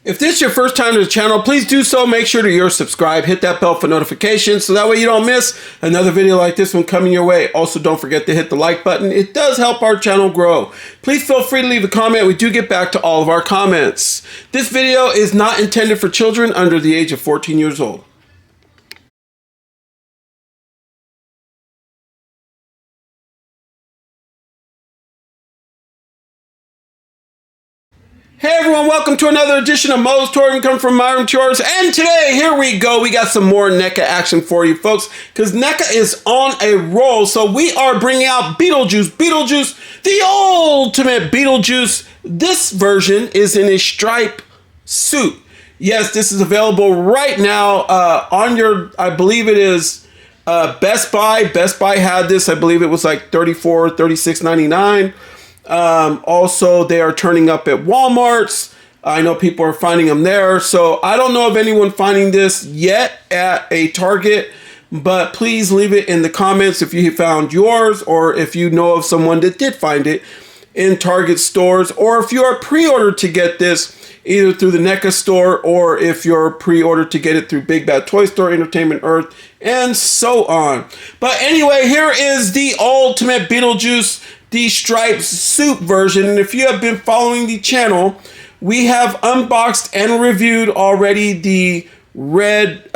If this is your first time to the channel, please do so. Make sure that you're subscribed. Hit that bell for notifications so that way you don't miss another video like this one coming your way. Also, don't forget to hit the like button. It does help our channel grow. Please feel free to leave a comment. We do get back to all of our comments. This video is not intended for children under the age of 14 years old. Hey everyone, welcome to another edition of MOE'S Tour. Come from my room to yours. And today, here we go. We got some more NECA action for you folks, because NECA is on a roll. So we are bringing out Beetlejuice Beetlejuice, the ultimate Beetlejuice. This version is in a stripe suit. Yes, this is available right now on your, I believe it is Best Buy. Best Buy had this. I believe it was like $34, $36.99. Also, they are turning up at Walmart's. I know people are finding them there. So I don't know of anyone finding this yet at a Target, but please leave it in the comments if you found yours, or if you know of someone that did find it in Target stores, or if you are pre-ordered to get this either through the NECA store, or if you're pre-ordered to get it through Big Bad Toy Store, Entertainment Earth, and so on. But anyway, here is the ultimate Beetlejuice, the striped suit version. And if you have been following the channel, we have unboxed and reviewed already the red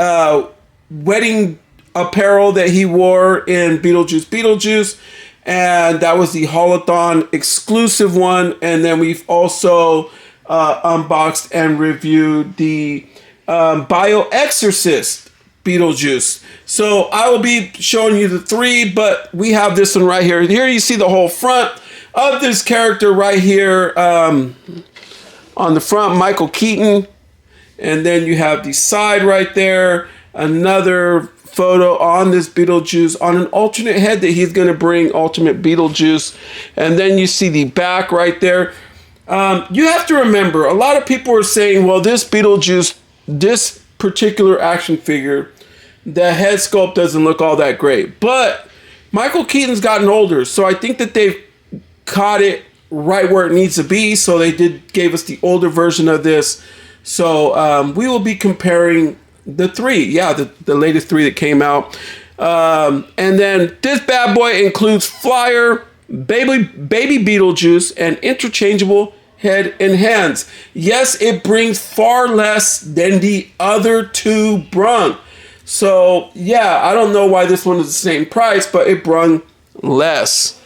wedding apparel that he wore in Beetlejuice Beetlejuice, and that was the Haulathon exclusive one. And then we've also unboxed and reviewed the Bio Exorcist Beetlejuice. So I will be showing you the three, but we have this one right here. Here you see the whole front of this character right here. On the front, Michael Keaton. And then you have the side right there. Another photo on this Beetlejuice on an alternate head that he's going to bring, Ultimate Beetlejuice. And then you see the back right there. You have to remember, a lot of people are saying, well, this Beetlejuice, this particular action figure, the head sculpt doesn't look all that great. But Michael Keaton's gotten older, so I think that they've caught it right where it needs to be. So they gave us the older version of this. So we will be comparing the three. Yeah, the latest three that came out. And then this bad boy includes Flyer, Baby Beetlejuice, and interchangeable head and hands. Yes, it brings far less than the other two brung. So yeah, I don't know why this one is the same price, but it brung less.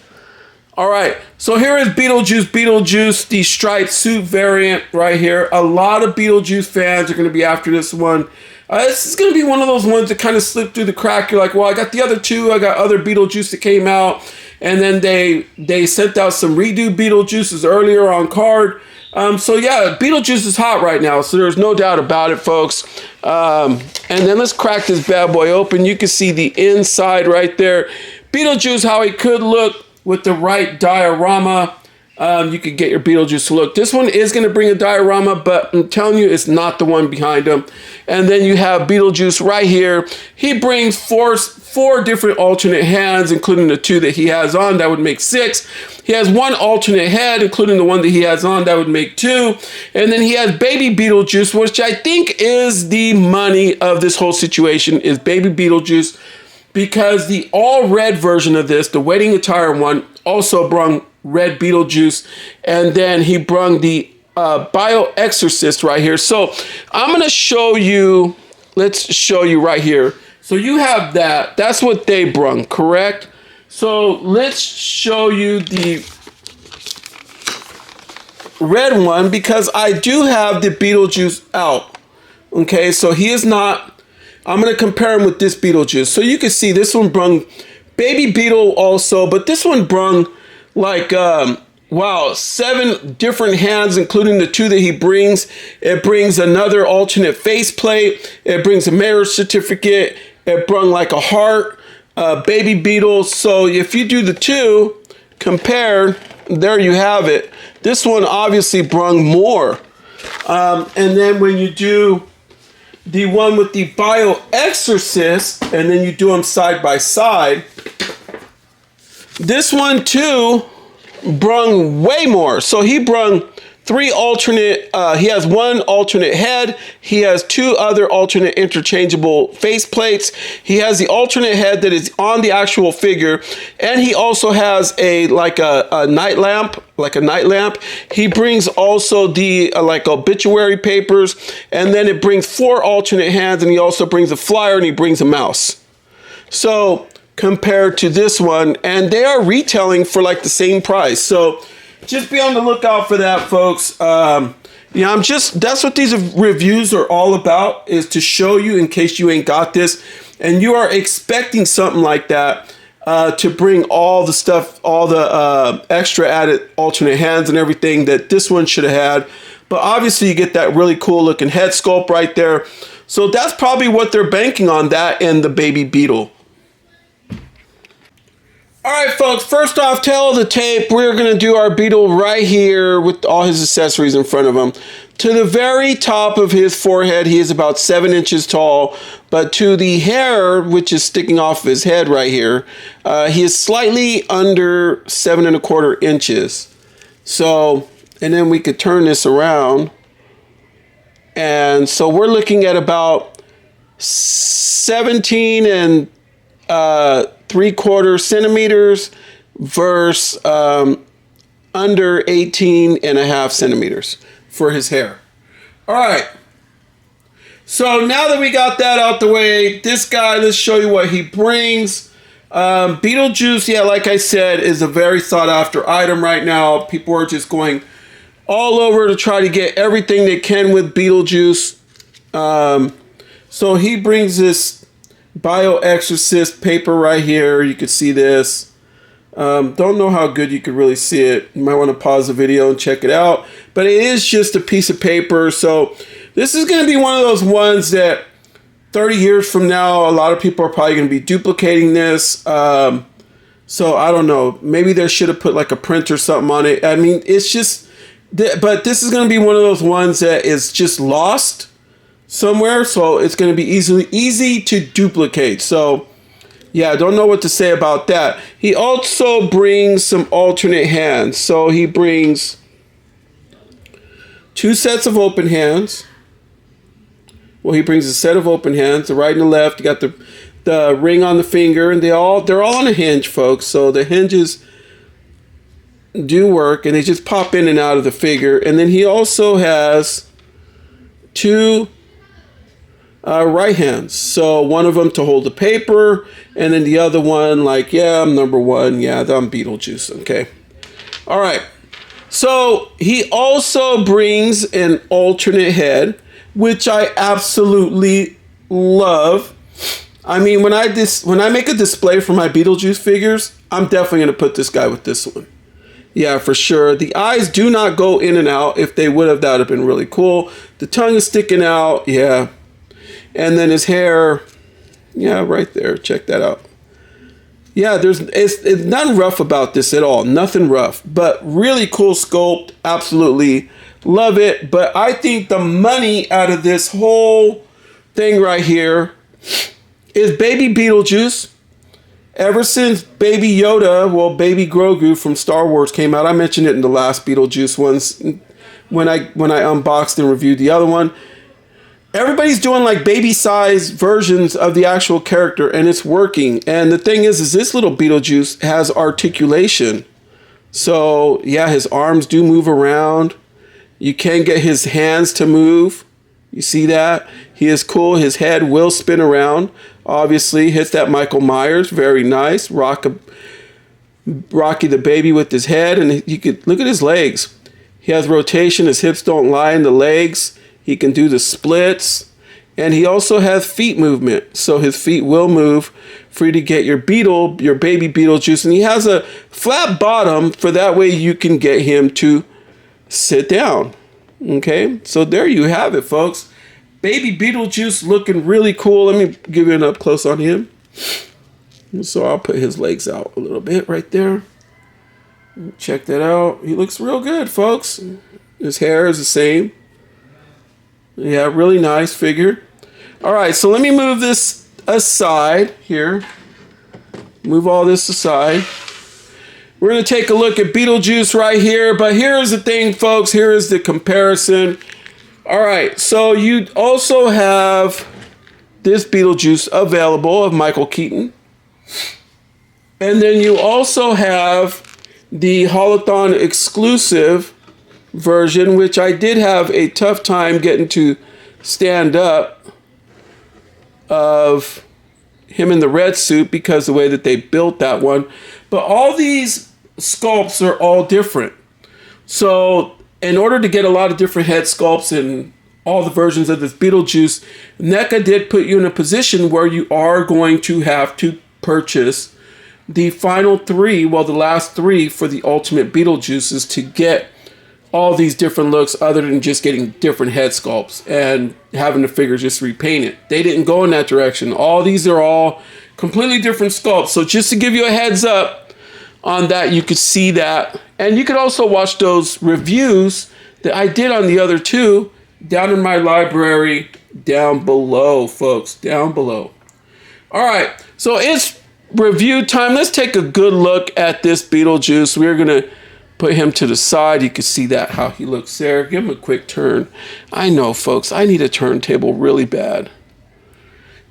All right, so here is Beetlejuice Beetlejuice, the striped suit variant right here. A lot of Beetlejuice fans are going to be after this one. This is going to be one of those ones that kind of slipped through the crack. You're like, well, I got the other two. I got other Beetlejuice that came out. And then they sent out some redo Beetlejuices earlier on card. So yeah, Beetlejuice is hot right now. So there's no doubt about it, folks. And then let's crack this bad boy open. You can see the inside right there. Beetlejuice, how he could look with the right diorama. You could get your Beetlejuice look. This one is going to bring a diorama, but I'm telling you, it's not the one behind him. And then you have Beetlejuice right here. He brings four different alternate hands, including the two that he has on. That would make 6. He has one alternate head, including the one that he has on. That would make 2. And then he has Baby Beetlejuice, which I think is the money of this whole situation, is Baby Beetlejuice, because the all red version of this, the wedding attire one, also brung red Beetlejuice, and then he brung the Bio Exorcist right here. So I'm going to show you, let's show you right here. So you have that. That's what they brung, correct? So let's show you the red one, because I do have the Beetlejuice out. Okay, so he is not, I'm going to compare him with this Beetlejuice. So you can see this one brung Baby Beetle also, but this one brung like, wow, 7 different hands, including the 2 that he brings. It brings another alternate faceplate. It brings a marriage certificate. It brung like a heart, Baby Beetle. So if you do the 2, compare, there you have it. This one obviously brung more. And then when you do the one with the Bio Exorcist, and then you do them side by side, this one too brung way more. So he brung 3 alternate he has one alternate head. He has two other alternate interchangeable face plates. He has the alternate head that is on the actual figure, and he also has a night lamp, He brings also the like obituary papers, and then it brings 4 alternate hands, and he also brings a flyer, and he brings a mouse. So compared to this one, and they are retailing for like the same price. So just be on the lookout for that, folks. That's what these reviews are all about, is to show you in case you ain't got this and you are expecting something like that, to bring all the stuff, all the extra added alternate hands and everything that this one should have had. But obviously you get that really cool looking head sculpt right there. So that's probably what they're banking on, that and the Baby Beetle. All right, folks, first off, tail of the tape, we're going to do our Beetle right here with all his accessories in front of him. To the very top of his forehead, he is about 7 inches tall, but to the hair, which is sticking off of his head right here, he is slightly under 7 1/4 inches. So, and then we could turn this around. And so we're looking at about 17 and 3/4 centimeters versus under 18.5 centimeters for his hair. All right. So now that we got that out the way, this guy, let's show you what he brings. Beetlejuice, yeah, like I said, is a very sought after item right now. People are just going all over to try to get everything they can with Beetlejuice. So he brings this Bio-Exorcist paper right here. You can see this. Don't know how good you could really see it. You might want to pause the video and check it out. But it is just a piece of paper. So this is going to be one of those ones that 30 years from now, a lot of people are probably going to be duplicating this. So I don't know. Maybe they should have put like a print or something on it. I mean, it's just... But this is going to be one of those ones that is just lost somewhere. So it's going to be easy to duplicate. So... yeah, I don't know what to say about that. He also brings some alternate hands. So he brings 2 sets of open hands. Well, he brings a set of open hands, the right and the left. You got the ring on the finger, and they're all on a hinge, folks. So the hinges do work, and they just pop in and out of the figure. And then he also has 2 right hands. So one of them to hold the paper, and then the other one like, yeah, I'm number 1. Yeah, I'm Beetlejuice. Okay. All right. So he also brings an alternate head, which I absolutely love. I mean, when I make a display for my Beetlejuice figures, I'm definitely going to put this guy with this one. Yeah, for sure. The eyes do not go in and out. If they would have, that would have been really cool. The tongue is sticking out. Yeah. And then his hair, yeah, right there. Check that out. Yeah, it's nothing rough about this at all. Nothing rough, but really cool sculpt. Absolutely love it. But I think the money out of this whole thing right here is Baby Beetlejuice. Ever since Baby Yoda, well, Baby Grogu from Star Wars came out, I mentioned it in the last Beetlejuice ones when I unboxed and reviewed the other one. Everybody's doing like baby size versions of the actual character, and it's working. And the thing is this little Beetlejuice has articulation. So yeah, his arms do move around. You can get his hands to move. You see that? He is cool. His head will spin around. Obviously hits that Michael Myers. Very nice. Rocky the baby with his head. And you could look at his legs. He has rotation. His hips don't lie in the legs. He can do the splits, and he also has feet movement. So his feet will move for you to get your baby Beetlejuice. And he has a flat bottom for that way you can get him to sit down. Okay, so there you have it, folks. Baby Beetlejuice looking really cool. Let me give you an up close on him. So I'll put his legs out a little bit right there. Check that out. He looks real good, folks. His hair is the same. Yeah, really nice figure. All right, so let me move this aside here. Move all this aside. We're going to take a look at Beetlejuice right here. But here's the thing, folks. Here is the comparison. All right. So you also have this Beetlejuice available of Michael Keaton. And then you also have the Holothon exclusive version, which I did have a tough time getting to stand up, of him in the red suit because of the way that they built that one. But all these sculpts are all different. So in order to get a lot of different head sculpts and all the versions of this Beetlejuice, NECA did put you in a position where you are going to have to purchase the final three, well, the last three for the Ultimate Beetlejuices to get all these different looks, other than just getting different head sculpts and having the figures just repainted. They didn't go in that direction. All these are all completely different sculpts. So just to give you a heads up on that, you could see that. And you could also watch those reviews that I did on the other two down in my library down below, folks, down below. All right, so it's review time. Let's take a good look at this Beetlejuice. We're going to put him to the side. You can see that how he looks there. Give him a quick turn. I know, folks, I need a turntable really bad.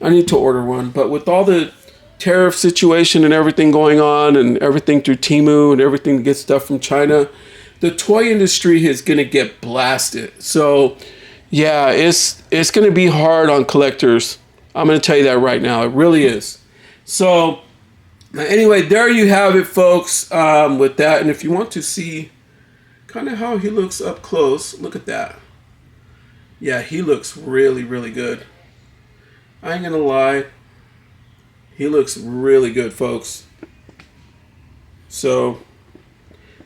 I need to order one. But with all the tariff situation and everything going on and everything through Temu and everything to get stuff from China, the toy industry is going to get blasted. So, yeah, it's going to be hard on collectors. I'm going to tell you that right now. It really is. So, anyway, there you have it, folks, with that. And if you want to see kind of how he looks up close, look at that. Yeah, he looks really, really good. I ain't gonna lie. He looks really good, folks. So,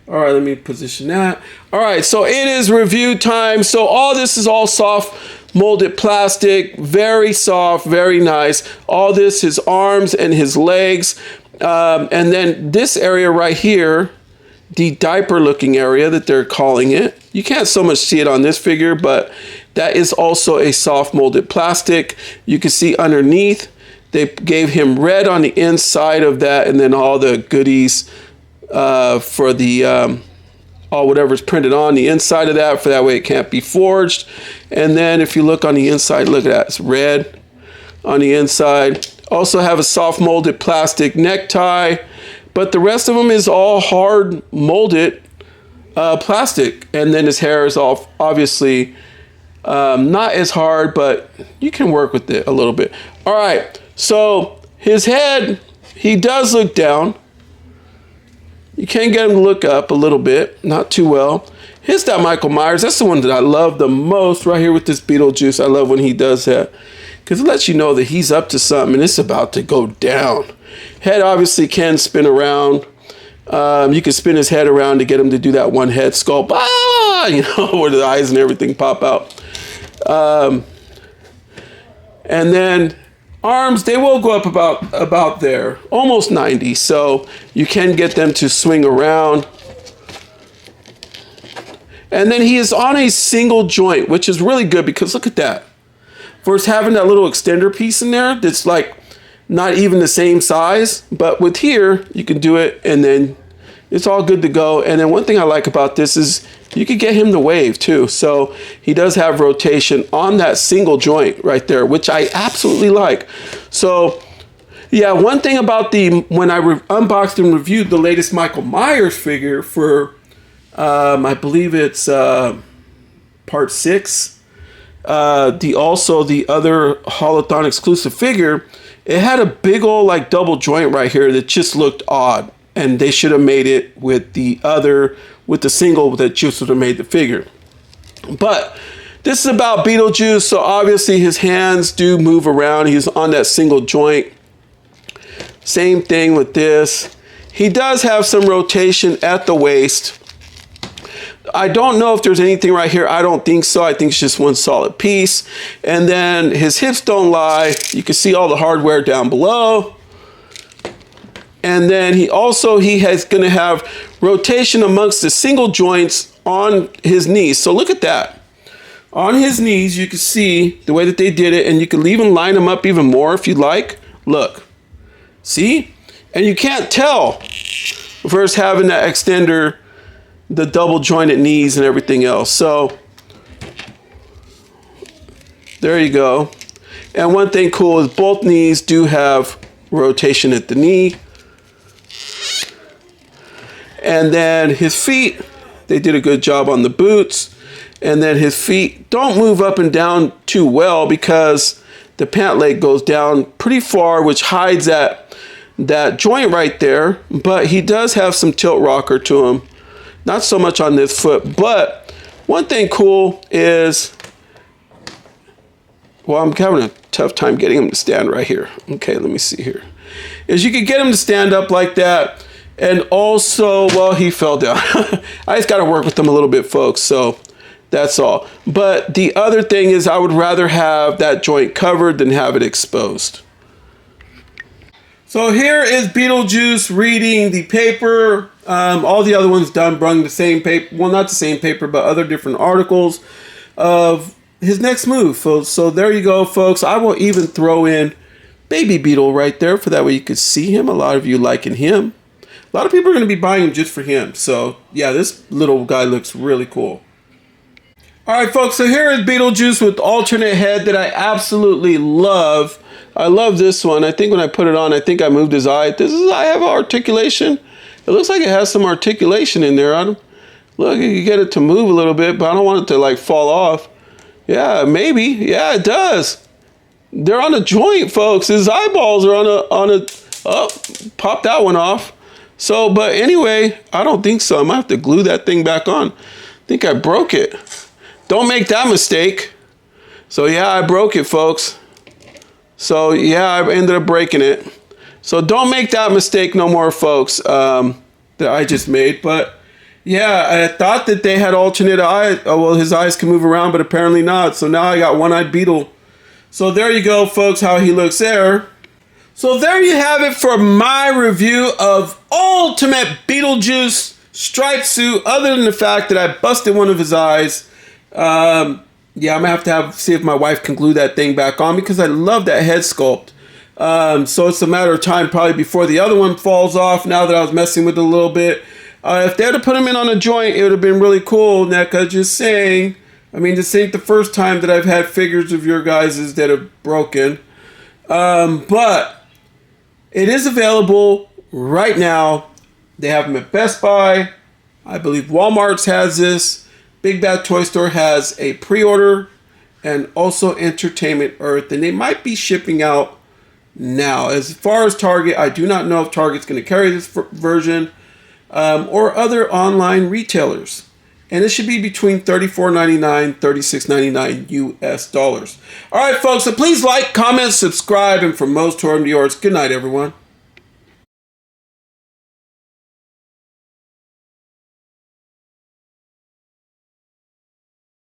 all right, let me position that. All right, so it is review time. So all this is all soft molded plastic, very soft, very nice. All this, his arms and his legs. And then this area right here, the diaper looking area that they're calling it. You can't so much see it on this figure, but that is also a soft molded plastic. You can see underneath, they gave him red on the inside of that, and then all the goodies for the all whatever's printed on the inside of that, for that way it can't be forged. And then if you look on the inside, look at that, it's red on the inside. Also have a soft molded plastic necktie, but the rest of them is all hard molded plastic. And then his hair is all obviously not as hard, but you can work with it a little bit. All right, so his head, he does look down. You can get him to look up a little bit, not too well. Here's that Michael Myers. That's the one that I love the most right here with this Beetlejuice. I love when he does that, because it lets you know that he's up to something and it's about to go down. Head obviously can spin around. You can spin his head around to get him to do that one head sculpt, you know, where the eyes and everything pop out. And then arms, they will go up about there, almost 90. So you can get them to swing around. And then he is on a single joint, which is really good, because look at that. First, having that little extender piece in there that's like not even the same size, but with here you can do it and then it's all good to go. And then one thing I like about this is you could get him to wave too. So he does have rotation on that single joint right there, which I absolutely like. So yeah, one thing about when I unboxed and reviewed the latest Michael Myers figure for I believe it's part 6, the other Holothon exclusive figure, it had a big old like double joint right here that just looked odd, and they should have made it with the single that just would have made the figure. But this is about Beetlejuice, so obviously his hands do move around. He's on that single joint. Same thing with this. He does have some rotation at the waist. I don't know if there's anything right here. I don't think so. I think it's just one solid piece. And then his hips don't lie. You can see all the hardware down below. And then he has going to have rotation amongst the single joints on his knees. So look at that. On his knees, you can see the way that they did it, and you can even line them up even more if you'd like. Look, see? And you can't tell versus having that extender, the double jointed knees and everything else. So there you go. And one thing cool is both knees do have rotation at the knee. And then his feet, they did a good job on the boots. And then his feet don't move up and down too well because the pant leg goes down pretty far, which hides that joint right there. But he does have some tilt rocker to him. Not so much on this foot, but one thing cool is, well, I'm having a tough time getting him to stand right here. Okay, let me see here. Is you could get him to stand up like that. And also, well, he fell down. I just got to work with him a little bit, folks. So that's all. But the other thing is I would rather have that joint covered than have it exposed. So here is Beetlejuice reading the paper. All the other ones done brung the same paper. Well, not the same paper, but other different articles of his next move. So there you go, folks. I will even throw in Baby Beetle right there for that way you could see him. A lot of you liking him. A lot of people are going to be buying him just for him. So yeah, this little guy looks really cool. All right, folks. So here is Beetlejuice with alternate head that I absolutely love. I love this one. I think when I put it on, I think I moved his eye. I have articulation. It looks like it has some articulation in there. Look, you can get it to move a little bit, but I don't want it to like fall off. Yeah, maybe. Yeah, it does. They're on a joint, folks. His eyeballs are on a. Oh, pop that one off. So, but anyway, I don't think so. I might have to glue that thing back on. I think I broke it. Don't make that mistake. So yeah, I broke it, folks. So yeah, I ended up breaking it. So don't make that mistake no more, folks, that I just made. But yeah, I thought that they had alternate eye. Oh, well, his eyes can move around, but apparently not. So now I got one-eyed Beetle. So there you go, folks, how he looks there. So there you have it for my review of Ultimate Beetlejuice striped suit, other than the fact that I busted one of his eyes. Yeah, I'm gonna have to see if my wife can glue that thing back on because I love that head sculpt. So it's a matter of time probably before the other one falls off now that I was messing with it a little bit. If they had to put him in on a joint, it would have been really cool, Neca, just saying. I mean, this ain't the first time that I've had figures of your guys' that have broken. But it is available right now. They have them at Best Buy. I believe Walmart's has this. Big Bad Toy Store has a pre-order, and also Entertainment Earth, and they might be shipping out now. As far as Target, I do not know if Target's going to carry this version or other online retailers. And it should be between $34.99, $36.99 US dollars. All right, folks, so please like, comment, subscribe, and from Moe's to yours, good night, everyone.